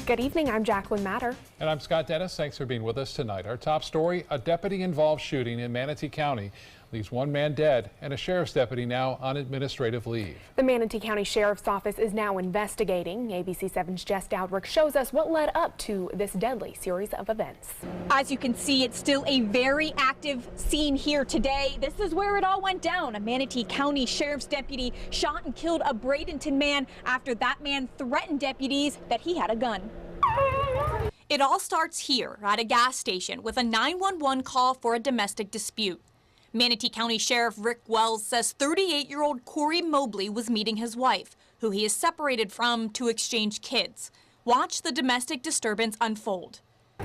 Good evening, I'm Jacqueline Matter. And I'm Scott Dennis. Thanks for being with us tonight. Our top story, a deputy-involved shooting in Manatee County leaves one man dead and a sheriff's deputy now on administrative leave. The Manatee County Sheriff's Office is now investigating. ABC 7's Jess Dowdrick shows us what led up to this deadly series of events. As you can see, it's still a very active scene here today. This is where it all went down. A Manatee County Sheriff's deputy shot and killed a Bradenton man after that man threatened deputies that he had a gun. It all starts here at a gas station with a 911 call for a domestic dispute. Manatee County Sheriff Rick Wells says 38-year-old Corey Mobley was meeting his wife, who he is separated from, to exchange kids. Watch the domestic disturbance unfold.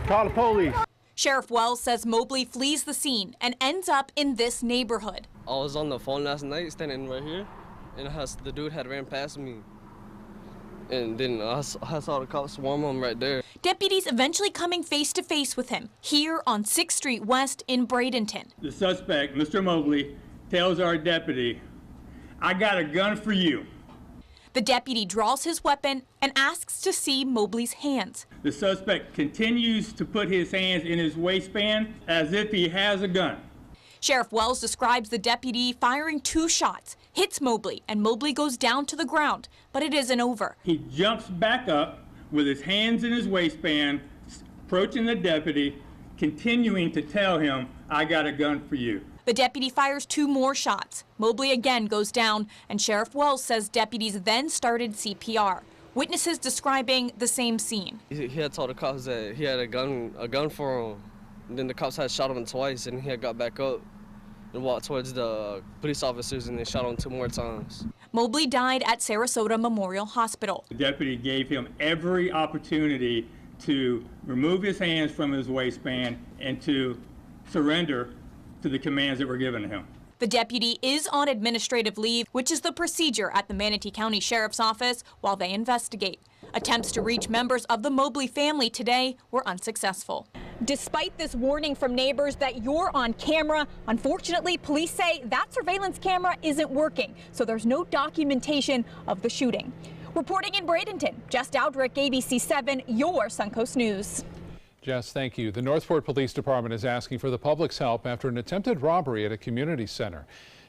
Call the police. Sheriff Wells says Mobley flees the scene and ends up in this neighborhood. I was on the phone last night, standing right here, and the dude had ran past me. And then I saw the cops swarm him right there. Deputies eventually coming face to face with him here on 6th Street West in Bradenton. The suspect, Mr. Mobley, tells our deputy, "I got a gun for you." The deputy draws his weapon and asks to see Mobley's hands. The suspect continues to put his hands in his waistband as if he has a gun. Sheriff Wells describes the deputy firing 2 shots, hits Mobley, and Mobley goes down to the ground, but it isn't over. He jumps back up with his hands in his waistband, approaching the deputy, continuing to tell him, "I got a gun for you." The deputy fires 2 more shots. Mobley again goes down, and Sheriff Wells says deputies then started CPR. Witnesses describing the same scene. He had told the cops that he had a gun for him. And then the cops had shot him twice, and he had got back up and walked towards the police officers, and they shot him 2 more times. Mobley died at Sarasota Memorial Hospital. The deputy gave him every opportunity to remove his hands from his waistband and to surrender to the commands that were given to him. The deputy is on administrative leave, which is the procedure at the Manatee County Sheriff's Office while they investigate. Attempts to reach members of the Mobley family today were unsuccessful. Despite this warning from neighbors that you're on camera, unfortunately, police say that surveillance camera isn't working, so there's no documentation of the shooting. Reporting in Bradenton, Jess Dowdrick, ABC 7, your Suncoast News. Jess, thank you. The Northport Police Department is asking for the public's help after an attempted robbery at a community center.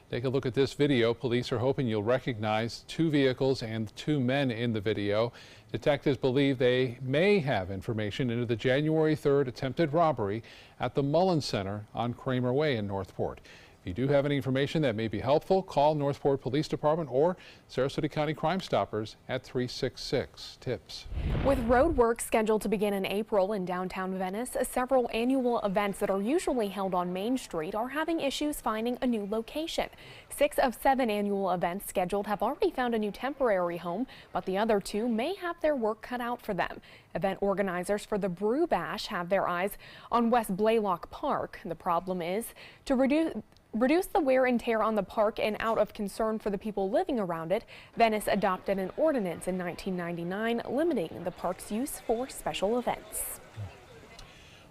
Take a look at this video. Police are hoping you'll recognize 2 vehicles and 2 men in the video. Detectives believe they may have information into the January 3rd attempted robbery at the Mullins Center on Kramer Way in Northport. If you do have any information that may be helpful, call Northport Police Department or Sarasota County Crime Stoppers at 366-TIPS. With road work scheduled to begin in April in downtown Venice, several annual events that are usually held on Main Street are having issues finding a new location. 6 of 7 annual events scheduled have already found a new temporary home, but the other 2 may have their work cut out for them. Event organizers for the Brew Bash have their eyes on West Blaylock Park. The problem is to reduce the wear and tear on the park, and out of concern for the people living around it, Venice adopted an ordinance in 1999 limiting the park's use for special events.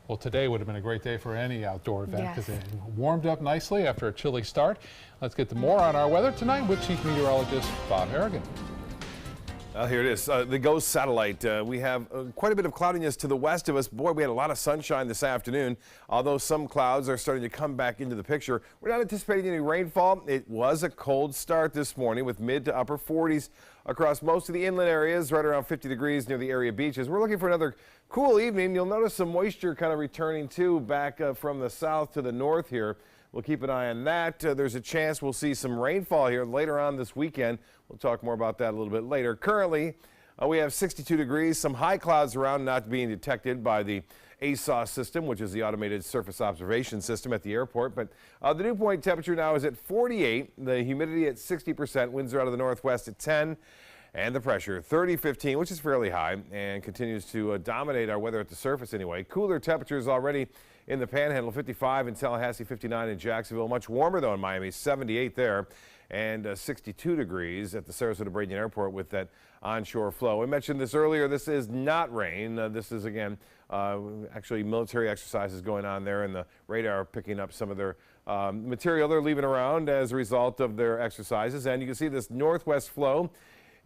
Well, today would have been a great day for any outdoor event because Yes. it warmed up nicely after a chilly start. Let's get to more on our weather tonight with Chief Meteorologist Bob Harrigan. Here it is, the GOES satellite. We have quite a bit of cloudiness to the west of us. Boy, we had a lot of sunshine this afternoon, although some clouds are starting to come back into the picture. We're not anticipating any rainfall. It was a cold start this morning with mid to upper 40s across most of the inland areas, right around 50 degrees near the area beaches. We're looking for another cool evening. You'll notice some moisture kind of returning too back from the south to the north here. We'll keep an eye on that. There's a chance we'll see some rainfall here later on this weekend. We'll talk more about that a little bit later. Currently, we have 62 degrees, some high clouds around not being detected by the ASOS system, which is the automated surface observation system at the airport. But the dew point temperature now is at 48, the humidity at 60%, winds are out of the northwest at 10, and the pressure 30-15, which is fairly high and continues to dominate our weather at the surface anyway. Cooler temperatures already in the Panhandle, 55 in Tallahassee, 59 in Jacksonville. Much warmer though in Miami, 78 there, and 62 degrees at the Sarasota Bradenton Airport with that onshore flow. We mentioned this earlier. This is not rain. This is again actually military exercises going on there, and the radar picking up some of their material they're leaving around as a result of their exercises. And you can see this northwest flow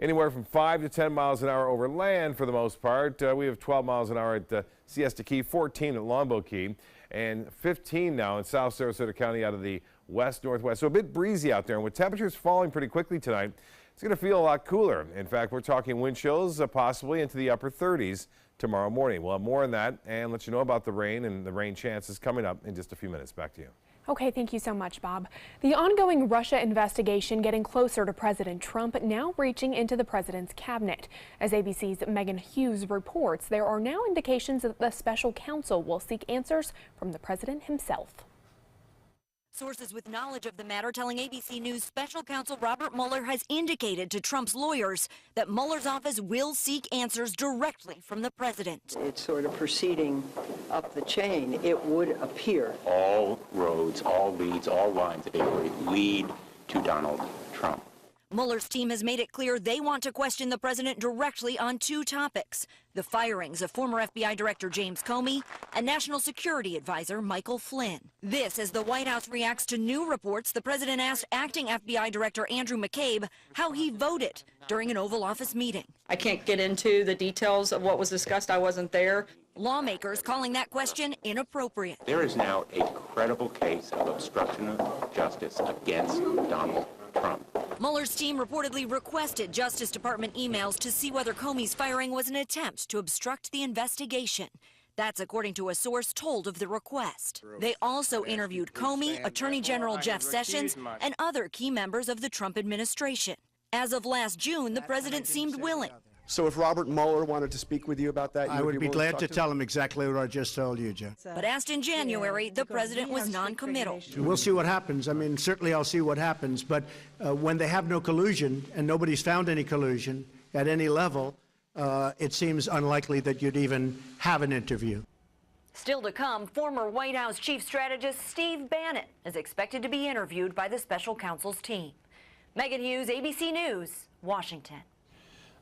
anywhere from 5 to 10 miles an hour over land for the most part. We have 12 miles an hour at Siesta Key, 14 at Longboat Key, and 15 now in South Sarasota County out of the west-northwest. So a bit breezy out there, and with temperatures falling pretty quickly tonight, it's going to feel a lot cooler. In fact, we're talking wind chills possibly into the upper 30s tomorrow morning. We'll have more on that and let you know about the rain and the rain chances coming up in just a few minutes. Back to you. Okay, thank you so much, Bob. The ongoing Russia investigation getting closer to President Trump, now reaching into the president's cabinet. As ABC's Megan Hughes reports, there are now indications that the special counsel will seek answers from the president himself. Sources with knowledge of the matter telling ABC News special counsel Robert Mueller has indicated to Trump's lawyers that Mueller's office will seek answers directly from the president. It's sort of proceeding up the chain, it would appear. All roads, all leads, all lines of inquiry lead to Donald Trump. Mueller's team has made it clear they want to question the president directly on two topics: the firings of former FBI Director James Comey and National Security Advisor Michael Flynn. This as the White House reacts to new reports the president asked acting FBI Director Andrew McCabe how he voted during an Oval Office meeting. I can't get into the details of what was discussed. I wasn't there. Lawmakers calling that question inappropriate. There is now a credible case of obstruction of justice against Donald Trump. Mueller's team reportedly requested Justice Department emails to see whether Comey's firing was an attempt to obstruct the investigation. That's according to a source told of the request. They also interviewed Comey, Attorney General Jeff Sessions, and other key members of the Trump administration. As of last June, the president seemed willing. So if Robert Mueller wanted to speak with you about that, I would be glad to tell him exactly what I just told you, Joe. But asked in January, the president was non-committal. We'll see what happens. I mean, certainly I'll see what happens. But when they have no collusion and nobody's found any collusion at any level, it seems unlikely that you'd even have an interview. Still to come, former White House chief strategist Steve Bannon is expected to be interviewed by the special counsel's team. Megan Hughes, ABC News, Washington.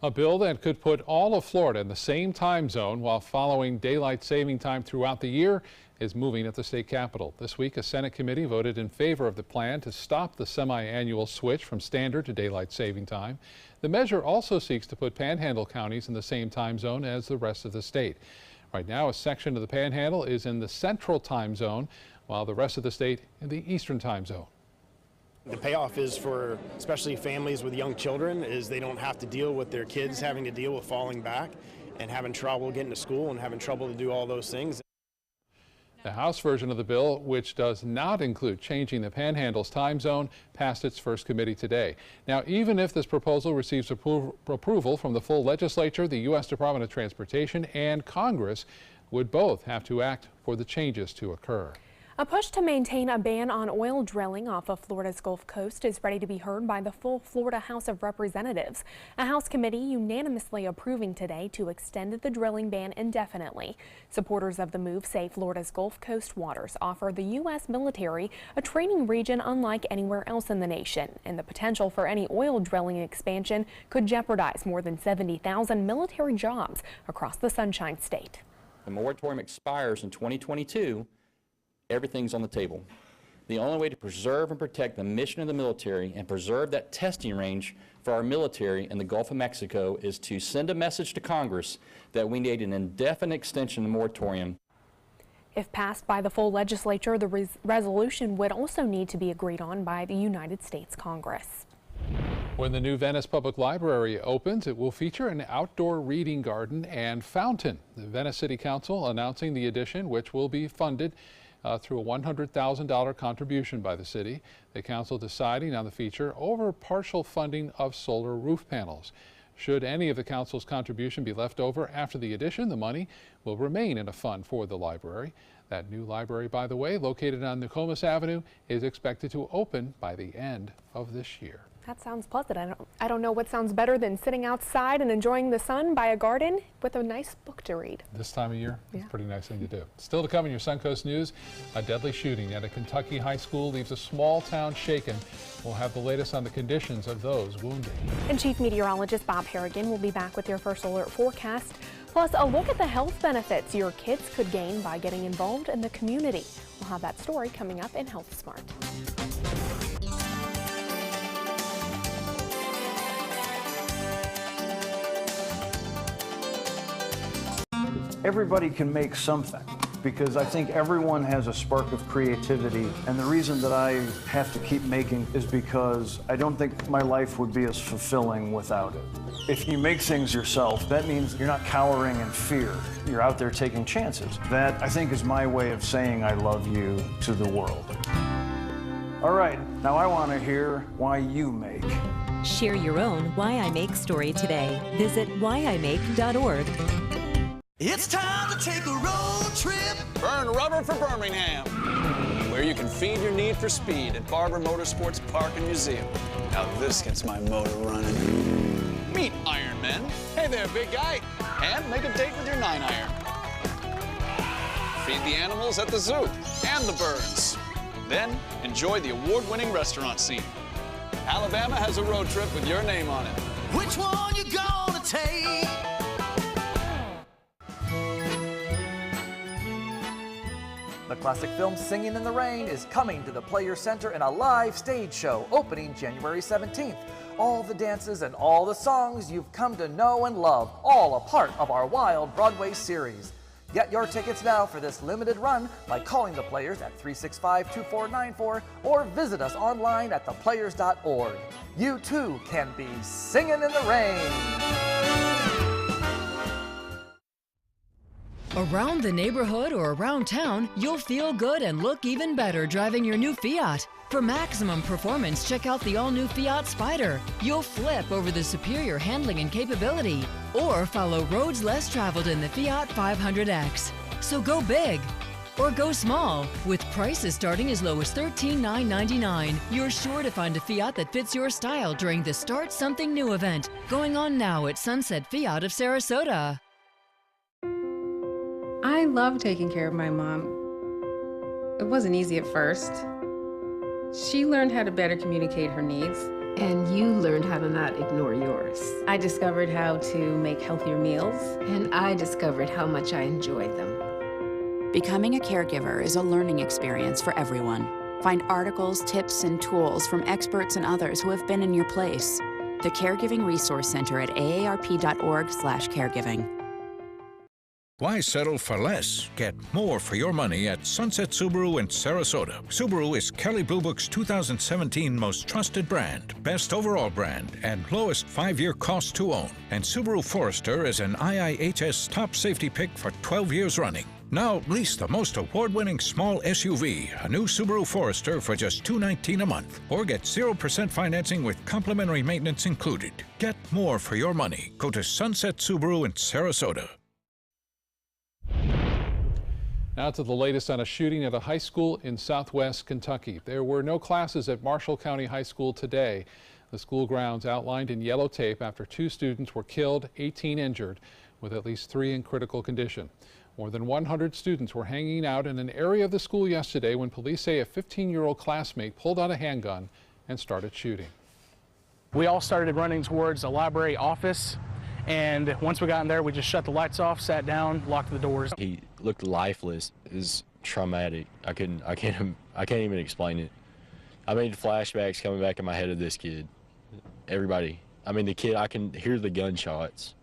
A bill that could put all of Florida in the same time zone while following daylight saving time throughout the year is moving at the state capitol. This week, a Senate committee voted in favor of the plan to stop the semi-annual switch from standard to daylight saving time. The measure also seeks to put Panhandle counties in the same time zone as the rest of the state. Right now, a section of the Panhandle is in the central time zone, while the rest of the state in the eastern time zone. The payoff is for especially families with young children is they don't have to deal with their kids having to deal with falling back and having trouble getting to school and having trouble to do all those things. The House version of the bill, which does not include changing the Panhandle's time zone, passed its first committee today. Now, even if this proposal receives approval from the full legislature, the U.S. Department of Transportation and Congress would both have to act for the changes to occur. A push to maintain a ban on oil drilling off of Florida's Gulf Coast is ready to be heard by the full Florida House of Representatives. A House committee unanimously approving today to extend the drilling ban indefinitely. Supporters of the move say Florida's Gulf Coast waters offer the U.S. military a training region unlike anywhere else in the nation, and the potential for any oil drilling expansion could jeopardize more than 70,000 military jobs across the Sunshine State. The moratorium expires in 2022. Everything's on the table. The only way to preserve and protect the mission of the military and preserve that testing range for our military in the Gulf of Mexico is to send a message to Congress that we need an indefinite extension of the moratorium. If passed by the full legislature, the resolution would also need to be agreed on by the United States Congress. When the new Venice Public Library opens, it will feature an outdoor reading garden and fountain. The Venice City Council announcing the addition, which will be funded through a $100,000 contribution by the city. The council deciding on the feature over partial funding of solar roof panels. Should any of the council's contribution be left over after the addition, the money will remain in a fund for the library. That new library, by the way, located on Nokomis Avenue, is expected to open by the end of this year. That sounds pleasant. I don't know what sounds better than sitting outside and enjoying the sun by a garden with a nice book to read. This time of year, it's a pretty nice thing to do. Still to come in your Suncoast News, a deadly shooting at a Kentucky high school leaves a small town shaken. We'll have the latest on the conditions of those wounded. And Chief Meteorologist Bob Harrigan will be back with your first alert forecast. Plus, a look at the health benefits your kids could gain by getting involved in the community. We'll have that story coming up in Health Smart. everybody can make something, because I think everyone has a spark of creativity, and the reason that I have to keep making is because I don't think my life would be as fulfilling without it. If you make things yourself, that means you're not cowering in fear. You're out there taking chances. That, I think, is my way of saying I love you to the world. All right, now I want to hear why you make. Share your own Why I Make story today. Visit whyimake.org. It's time to take a road trip. Burn rubber for Birmingham, where you can feed your need for speed at Barber Motorsports Park and Museum. Now this gets my motor running. Meet Iron Men. Hey there, big guy. And make a date with your 9-iron. Feed the animals at the zoo and the birds. Then enjoy the award-winning restaurant scene. Alabama has a road trip with your name on it. Which one you gonna take? The classic film Singing in the Rain is coming to the Players Center in a live stage show opening January 17th. All the dances and all the songs you've come to know and love, all a part of our Wild Broadway series. Get your tickets now for this limited run by calling the Players at 365-2494 or visit us online at theplayers.org. You too can be singing in the rain. Around the neighborhood or around town, you'll feel good and look even better driving your new Fiat. For maximum performance, check out the all-new Fiat Spider. You'll flip over the superior handling and capability. Or follow roads less traveled in the Fiat 500X. So go big or go small. With prices starting as low as $13,999, you're sure to find a Fiat that fits your style during the Start Something New event, going on now at Sunset Fiat of Sarasota. I love taking care of my mom. It wasn't easy at first. She learned how to better communicate her needs. And you learned how to not ignore yours. I discovered how to make healthier meals. And I discovered how much I enjoyed them. Becoming a caregiver is a learning experience for everyone. Find articles, tips, and tools from experts and others who have been in your place. The Caregiving Resource Center at aarp.org/caregiving. Why settle for less? Get more for your money at Sunset Subaru in Sarasota. Subaru is Kelley Blue Book's 2017 most trusted brand, best overall brand, and lowest 5-year cost to own. And Subaru Forester is an IIHS top safety pick for 12 years running. Now lease the most award-winning small SUV, a new Subaru Forester, for just $219 a month. Or get 0% financing with complimentary maintenance included. Get more for your money. Go to Sunset Subaru in Sarasota. Now to the latest on a shooting at a high school in southwest Kentucky. There were no classes at Marshall County High School today. The school grounds outlined in yellow tape after 2 students were killed, 18 injured, with at least 3 in critical condition. More than 100 students were hanging out in an area of the school yesterday when police say a 15-year-old classmate pulled out a handgun and started shooting. We all started running towards a library office. And once we got in there, we just shut the lights off, sat down, locked the doors. He looked lifeless. It was traumatic. I can't even explain it. I made flashbacks coming back in my head of this kid. Everybody. I mean, the kid, I can hear the gunshots.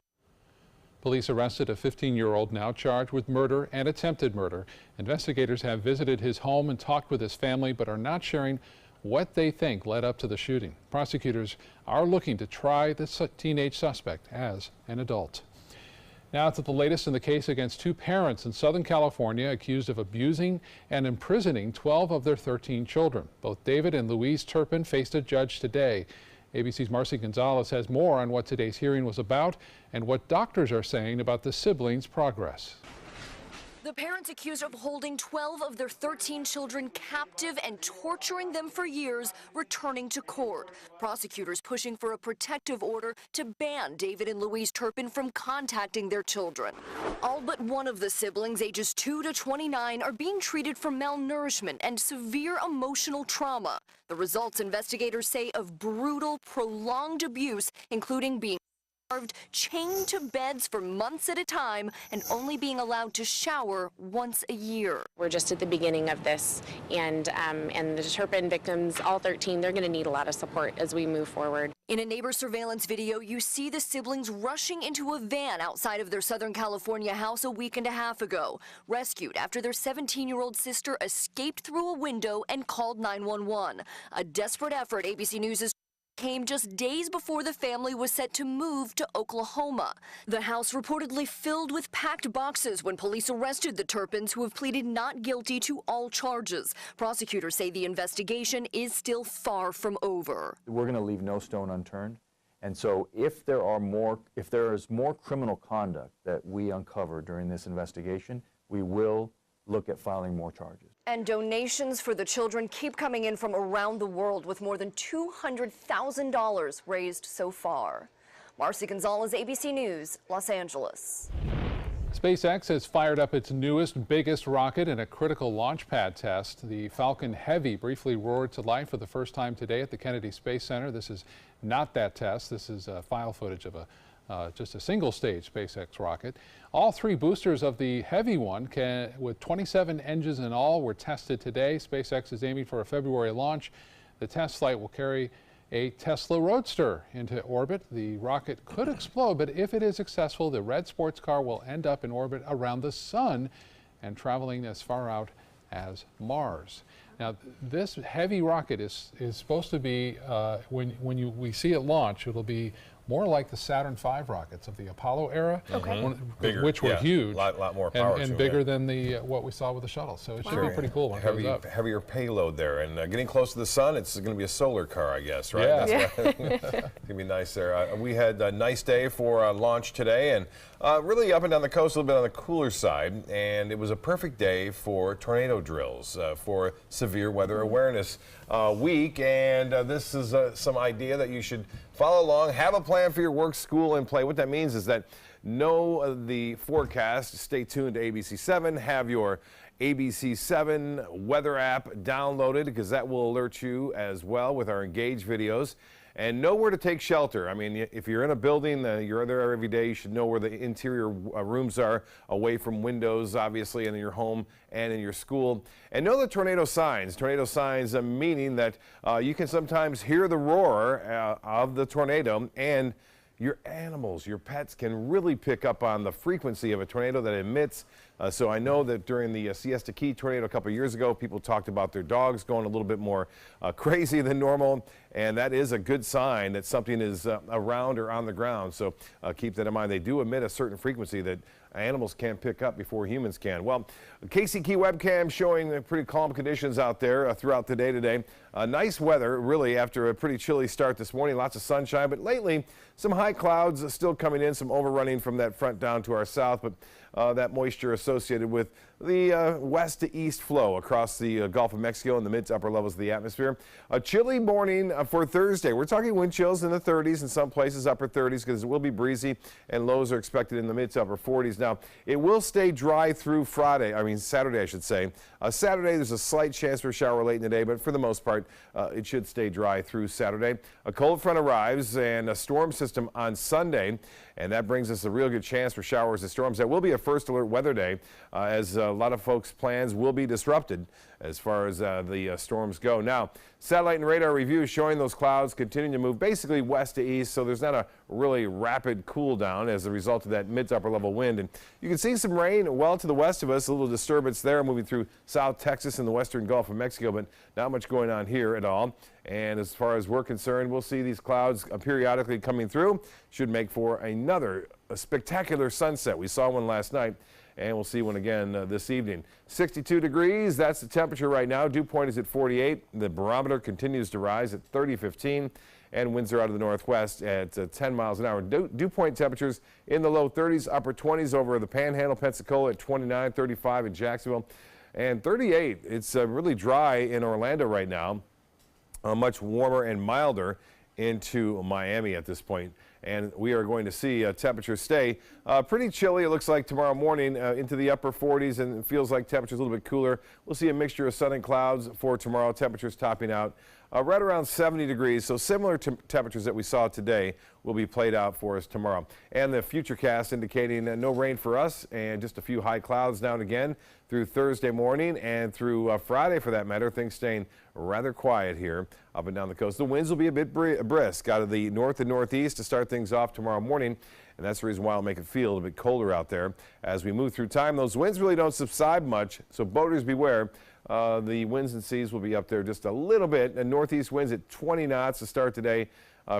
Police arrested a 15-year-old now charged with murder and attempted murder. Investigators have visited his home and talked with his family, but are not sharing what they think led up to the shooting. Prosecutors are looking to try the teenage suspect as an adult. Now to the latest in the case against 2 parents in Southern California accused of abusing and imprisoning 12 of their 13 children. Both David and Louise Turpin faced a judge today. ABC's Marcy Gonzalez has more on what today's hearing was about and what doctors are saying about the siblings' progress. The parents accused of holding 12 of their 13 children captive and torturing them for years, returning to court. Prosecutors pushing for a protective order to ban David and Louise Turpin from contacting their children. All but one of the siblings, ages 2 to 29, are being treated for malnourishment and severe emotional trauma. The results, investigators say, of brutal, prolonged abuse, including being chained to beds for months at a time and only being allowed to shower once a year. We're just at the beginning of this, and the Turpin victims, all 13, they're going to need a lot of support as we move forward. In a neighbor surveillance video, you see the siblings rushing into a van outside of their Southern California house a week and a half ago, rescued after their 17-year-old sister escaped through a window and called 911. A desperate effort, ABC News' came just days before the family was set to move to Oklahoma. The house reportedly filled with packed boxes when police arrested the Turpins, who have pleaded not guilty to all charges. Prosecutors say the investigation is still far from over. We're going to leave no stone unturned. And so if there is more criminal conduct that we uncover during this investigation, we will look at filing more charges. And donations for the children keep coming in from around the world, with more than $200,000 raised so far. Marcy Gonzalez, ABC News, Los Angeles. SpaceX has fired up its newest, biggest rocket in a critical launch pad test. The Falcon Heavy briefly roared to life for the first time today at the Kennedy Space Center. This is not that test. This is file footage of just a single-stage SpaceX rocket. All three boosters of the Heavy one, with 27 engines in all, were tested today. SpaceX is aiming for a February launch. The test flight will carry a Tesla Roadster into orbit. The rocket could explode, but if it is successful, the red sports car will end up in orbit around the sun and traveling as far out as Mars. Now, this Heavy rocket is supposed to be, when we see it launch, it'll be more like the Saturn V rockets of the Apollo era, bigger, which were huge, lot more power, and bigger than the what we saw with the shuttle. So it should be pretty cool when it goes up. Heavier payload there, and getting close to the sun. It's going to be a solar car, I guess, right? Yeah. That's going to be nice there. We had a nice day for launch today, and really up and down the coast, a little bit on the cooler side, and it was a perfect day for tornado drills for Severe Weather Awareness Week, and this is some idea that you should follow along, have a plan for your work, school, and play. What that means is that know the forecast, stay tuned to ABC7, have your ABC7 weather app downloaded, because that will alert you as well with our Engage videos. And know where to take shelter. I mean, if you're in a building, you're there every day, you should know where the interior rooms are, away from windows, obviously, and in your home and in your school. And know the tornado signs. Tornado signs meaning that you can sometimes hear the roar of the tornado, and your animals, your pets, can really pick up on the frequency of a tornado that emits. So I know that during the Siesta Key tornado a couple years ago, people talked about their dogs going a little bit more crazy than normal, and that is a good sign that something is around or on the ground. So keep that in mind. They do emit a certain frequency that animals can't pick up before humans can. Well, KCK webcam showing pretty calm conditions out there throughout the day today. Nice weather, really, after a pretty chilly start this morning. Lots of sunshine, but lately some high clouds still coming in, some overrunning from that front down to our south, but that moisture associated with the west to east flow across the Gulf of Mexico and the mid to upper levels of the atmosphere. A chilly morning for Thursday. We're talking wind chills in the 30s, in some places upper 30s, because it will be breezy, and lows are expected in the mid to upper 40s. Now, it will stay dry through Saturday, I should say. Saturday, there's a slight chance for a shower late in the day, but for the most part, it should stay dry through Saturday. A cold front arrives and a storm system on Sunday, and that brings us a real good chance for showers and storms. That will be a first alert weather day, as a lot of folks' plans will be disrupted as far as the storms go. Now, satellite and radar review showing those clouds continuing to move basically west to east, so there's not a really rapid cool down as a result of that mid to upper level wind. And you can see some rain well to the west of us, a little disturbance there moving through South Texas and the western Gulf of Mexico, but not much going on here at all. And as far as we're concerned, we'll see these clouds periodically coming through. Should make for another spectacular sunset. We saw one last night, and we'll see one again this evening. 62 degrees, that's the temperature right now. Dew point is at 48. The barometer continues to rise at 30.15, and winds are out of the northwest at 10 miles an hour. Dew point temperatures in the low 30s, upper 20s over the Panhandle, Pensacola at 29, 35 in Jacksonville, and 38. It's really dry in Orlando right now. Much warmer and milder into Miami at this point. And we are going to see temperatures stay pretty chilly. It looks like tomorrow morning into the upper 40s, and it feels like temperatures a little bit cooler. We'll see a mixture of sun and clouds for tomorrow. Temperatures topping out right around 70 degrees. So similar to temperatures that we saw today will be played out for us tomorrow. And the futurecast indicating no rain for us and just a few high clouds now and again through Thursday morning and through Friday for that matter. Things staying rather quiet here up and down the coast. The winds will be a bit brisk out of the north and northeast to start things off tomorrow morning. And that's the reason why it'll make it feel a bit colder out there. As we move through time, those winds really don't subside much, so boaters beware. The winds and seas will be up there just a little bit. And northeast winds at 20 knots to start today,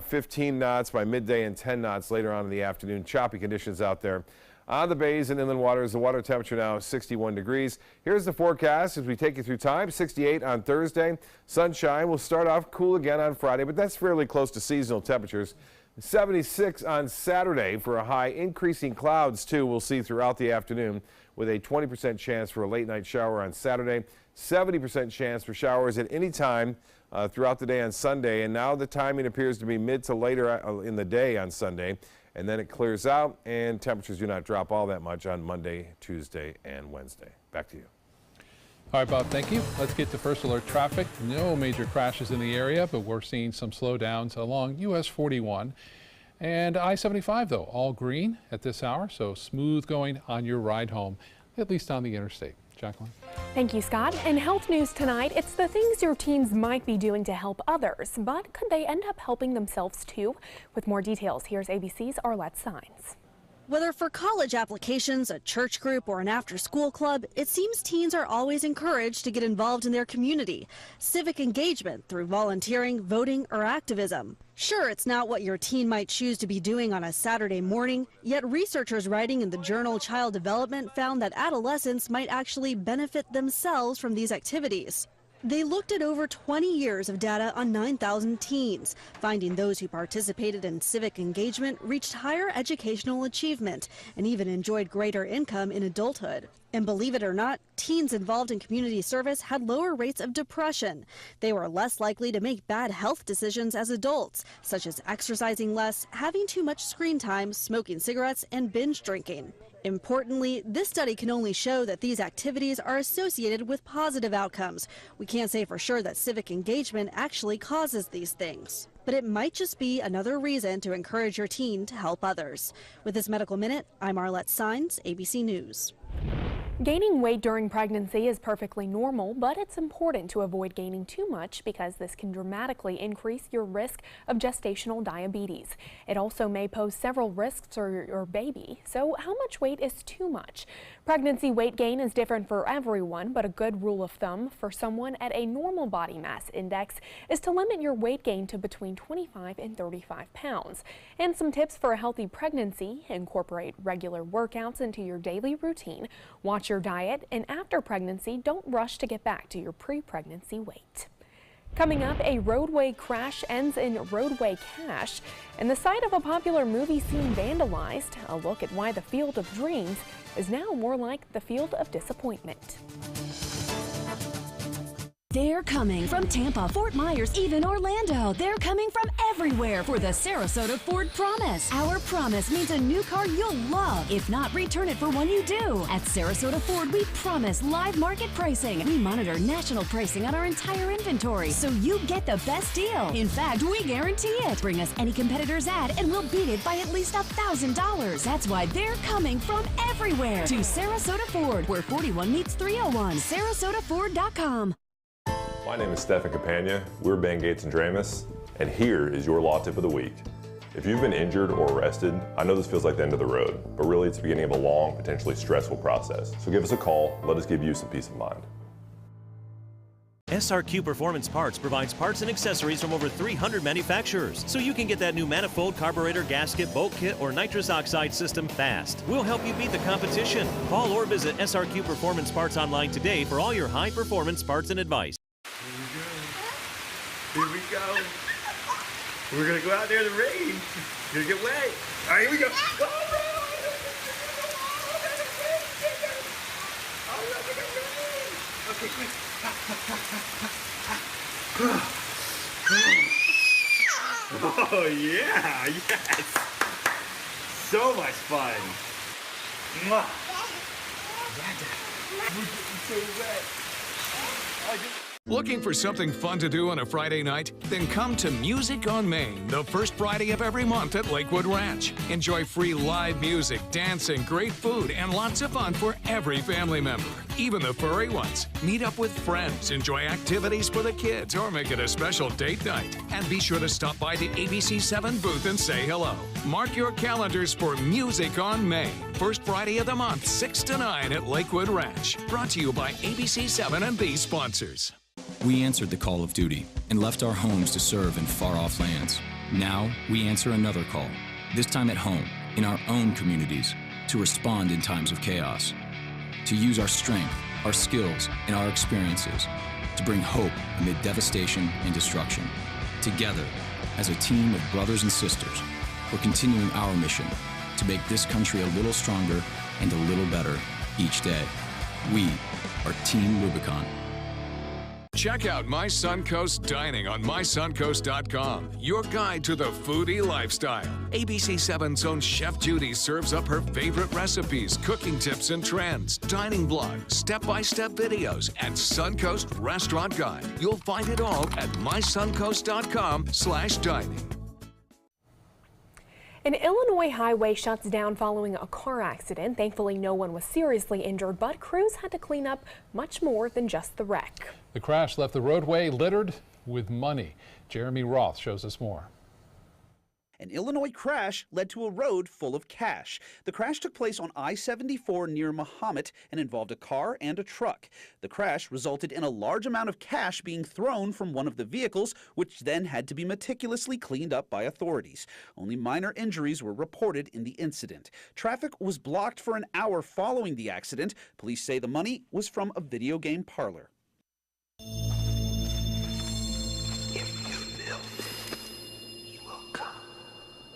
15 knots by midday and 10 knots later on in the afternoon. Choppy conditions out there. On the bays and inland waters, the water temperature now is 61 degrees. Here's the forecast as we take you through time. 68 on Thursday. Sunshine will start off cool again on Friday, but that's fairly close to seasonal temperatures. 76 on Saturday for a high. Increasing clouds, too, we'll see throughout the afternoon with a 20% chance for a late night shower on Saturday. 70% chance for showers at any time throughout the day on Sunday. And now the timing appears to be mid to later in the day on Sunday. And then it clears out and temperatures do not drop all that much on Monday, Tuesday, and Wednesday. Back to you. All right, Bob, thank you. Let's get to first alert traffic. No major crashes in the area, but we're seeing some slowdowns along US 41 and I-75, though, all green at this hour, so smooth going on your ride home, at least on the interstate. Jacqueline. Thank you, Scott. In health news tonight, it's the things your teens might be doing to help others, but could they end up helping themselves too? With more details, here's ABC's Arlette Saenz. Whether for college applications, a church group, or an after-school club, it seems teens are always encouraged to get involved in their community. Civic engagement through volunteering, voting, or activism. Sure, it's not what your teen might choose to be doing on a Saturday morning, yet researchers writing in the journal Child Development found that adolescents might actually benefit themselves from these activities. They looked at over 20 years of data on 9,000 teens, finding those who participated in civic engagement reached higher educational achievement and even enjoyed greater income in adulthood. And believe it or not, teens involved in community service had lower rates of depression. They were less likely to make bad health decisions as adults, such as exercising less, having too much screen time, smoking cigarettes, and binge drinking. Importantly, this study can only show that these activities are associated with positive outcomes. We can't say for sure that civic engagement actually causes these things, but it might just be another reason to encourage your teen to help others. With this Medical Minute, I'm Arlette Saenz, ABC News. Gaining weight during pregnancy is perfectly normal, but it's important to avoid gaining too much because this can dramatically increase your risk of gestational diabetes. It also may pose several risks for your baby. So how much weight is too much? Pregnancy weight gain is different for everyone, but a good rule of thumb for someone at a normal body mass index is to limit your weight gain to between 25 and 35 pounds. And some tips for a healthy pregnancy: incorporate regular workouts into your daily routine, watch your diet, and after pregnancy, don't rush to get back to your pre-pregnancy weight. Coming up, a roadway crash ends in roadway cash, and the site of a popular movie scene vandalized. A look at why the Field of Dreams is now more like the Field of Disappointment. They're coming from Tampa, Fort Myers, even Orlando. They're coming from everywhere for the Sarasota Ford Promise. Our promise means a new car you'll love. If not, return it for one you do. At Sarasota Ford, we promise live market pricing. We monitor national pricing on our entire inventory, so you get the best deal. In fact, we guarantee it. Bring us any competitor's ad, and we'll beat it by at least $1,000. That's why they're coming from everywhere to Sarasota Ford, where 41 meets 301. SarasotaFord.com. My name is Stefan Campagna. We're Ben Gates and Dramus, and here is your law tip of the week. If you've been injured or arrested, I know this feels like the end of the road, but really it's the beginning of a long, potentially stressful process. So give us a call, let us give you some peace of mind. SRQ Performance Parts provides parts and accessories from over 300 manufacturers, so you can get that new manifold, carburetor, gasket, bolt kit, or nitrous oxide system fast. We'll help you beat the competition. Call or visit SRQ Performance Parts online today for all your high-performance parts and advice. Here we go. We're gonna go out there in the rain. We're gonna get wet. All right, here we go. Okay, quick. Oh yeah, yes. So much fun. Mwah. We're getting so wet. Looking for something fun to do on a Friday night? Then come to Music on Main, the first Friday of every month at Lakewood Ranch. Enjoy free live music, dancing, great food, and lots of fun for every family member, even the furry ones. Meet up with friends, enjoy activities for the kids, or make it a special date night. And be sure to stop by the ABC7 booth and say hello. Mark your calendars for Music on Main, first Friday of the month, 6 to 9 at Lakewood Ranch. Brought to you by ABC7 and these sponsors. We answered the call of duty and left our homes to serve in far-off lands. Now, we answer another call, this time at home, in our own communities, to respond in times of chaos, to use our strength, our skills, and our experiences to bring hope amid devastation and destruction. Together, as a team of brothers and sisters, we're continuing our mission to make this country a little stronger and a little better each day. We are Team Rubicon. Check out My Suncoast Dining on mysuncoast.com, your guide to the foodie lifestyle. ABC7's own Chef Judy serves up her favorite recipes, cooking tips and trends, dining blogs, step-by-step videos, and Suncoast Restaurant Guide. You'll find it all at mysuncoast.com/dining. An Illinois highway shuts down following a car accident. Thankfully, no one was seriously injured, but crews had to clean up much more than just the wreck. The crash left the roadway littered with money. Jeremy Roth shows us more. An Illinois crash led to a road full of cash. The crash took place on I-74 near Mahomet and involved a car and a truck. The crash resulted in a large amount of cash being thrown from one of the vehicles, which then had to be meticulously cleaned up by authorities. Only minor injuries were reported in the incident. Traffic was blocked for an hour following the accident. Police say the money was from a video game parlor.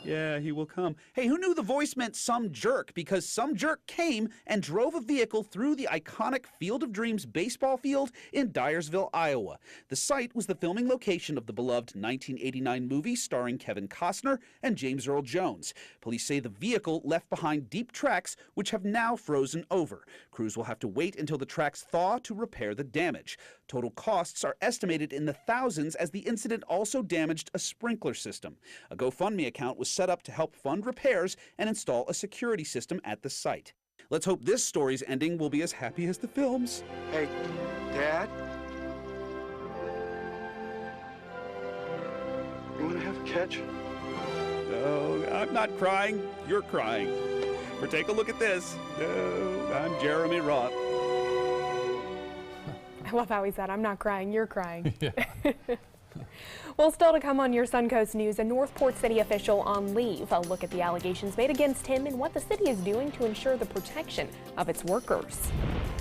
Yeah, he will come. Hey, who knew the voice meant some jerk? Because some jerk came and drove a vehicle through the iconic Field of Dreams baseball field in Dyersville, Iowa. The site was the filming location of the beloved 1989 movie starring Kevin Costner and James Earl Jones. Police say the vehicle left behind deep tracks which have now frozen over. Crews will have to wait until the tracks thaw to repair the damage. Total costs are estimated in the thousands as the incident also damaged a sprinkler system. A GoFundMe account was set up to help fund repairs and install a security system at the site. Let's hope this story's ending will be as happy as the film's. Hey, Dad? You want to have a catch? No, I'm not crying. You're crying. Or take a look at this. No, I'm Jeremy Roth. I love how he said, I'm not crying, you're crying. Yeah. Well, still to come on your Suncoast News, a Northport City official on leave. A look at the allegations made against him and what the city is doing to ensure the protection of its workers.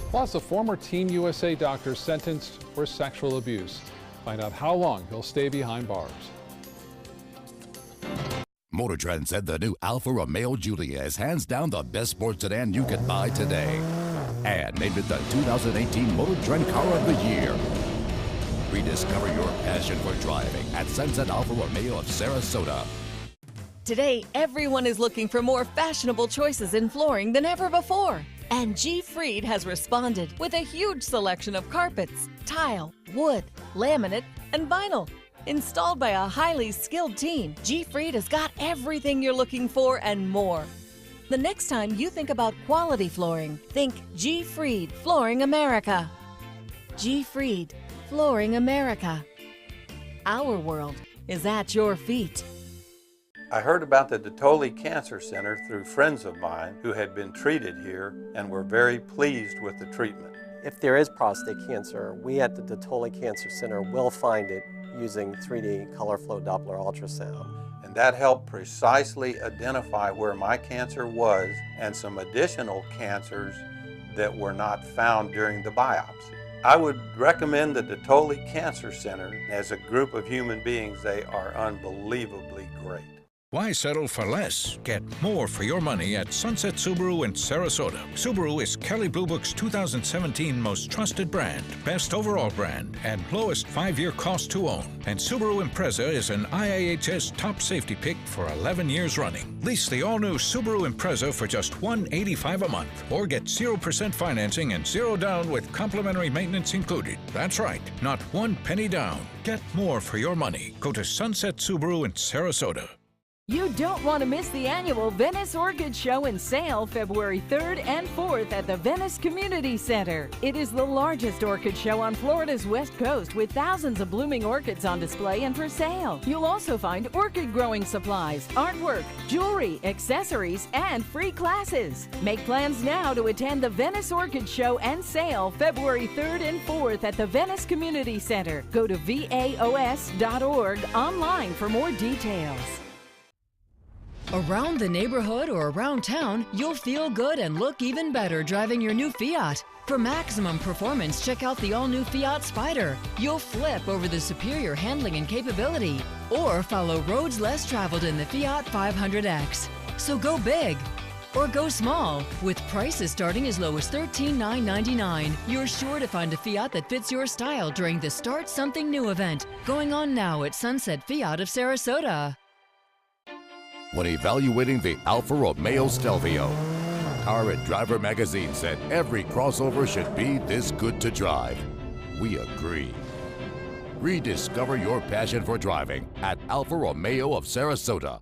Plus, a former Team USA doctor sentenced for sexual abuse. Find out how long he'll stay behind bars. Motor Trend said the new Alfa Romeo Giulia is hands down the best sports sedan you can buy today. And named it the 2018 Motor Trend Car of the Year. Rediscover your passion for driving at Sunset Alfa Romeo of Sarasota. Today, everyone is looking for more fashionable choices in flooring than ever before. And G. Fried has responded with a huge selection of carpets, tile, wood, laminate, and vinyl. Installed by a highly skilled team, G. Fried has got everything you're looking for and more. The next time you think about quality flooring, think G. Fried Flooring America. G. Fried Flooring America. Our world is at your feet. I heard about the Dotoli Cancer Center through friends of mine who had been treated here and were very pleased with the treatment. If there is prostate cancer, we at the Dotoli Cancer Center will find it using 3D color flow Doppler ultrasound. And that helped precisely identify where my cancer was and some additional cancers that were not found during the biopsy. I would recommend the Dotoli Cancer Center. As a group of human beings, they are unbelievably great. Why settle for less? Get more for your money at Sunset Subaru in Sarasota. Subaru is Kelley Blue Book's 2017 most trusted brand, best overall brand, and lowest 5-year cost to own. And Subaru Impreza is an IIHS top safety pick for 11 years running. Lease the all-new Subaru Impreza for just $185 a month, or get 0% financing and 0 down with complimentary maintenance included. That's right, not 1 penny down. Get more for your money. Go to Sunset Subaru in Sarasota. You don't want to miss the annual Venice Orchid Show and Sale February 3rd and 4th at the Venice Community Center. It is the largest orchid show on Florida's West Coast with thousands of blooming orchids on display and for sale. You'll also find orchid growing supplies, artwork, jewelry, accessories, and free classes. Make plans now to attend the Venice Orchid Show and Sale February 3rd and 4th at the Venice Community Center. Go to vaos.org online for more details. Around the neighborhood or around town, you'll feel good and look even better driving your new Fiat. For maximum performance, check out the all-new Fiat Spider. You'll flip over the superior handling and capability. Or follow roads less traveled in the Fiat 500X. So go big or go small. With prices starting as low as $13,999, you're sure to find a Fiat that fits your style during the Start Something New event, going on now at Sunset Fiat of Sarasota. When evaluating the Alfa Romeo Stelvio, Car and Driver magazine said every crossover should be this good to drive. We agree. Rediscover your passion for driving at Alfa Romeo of Sarasota.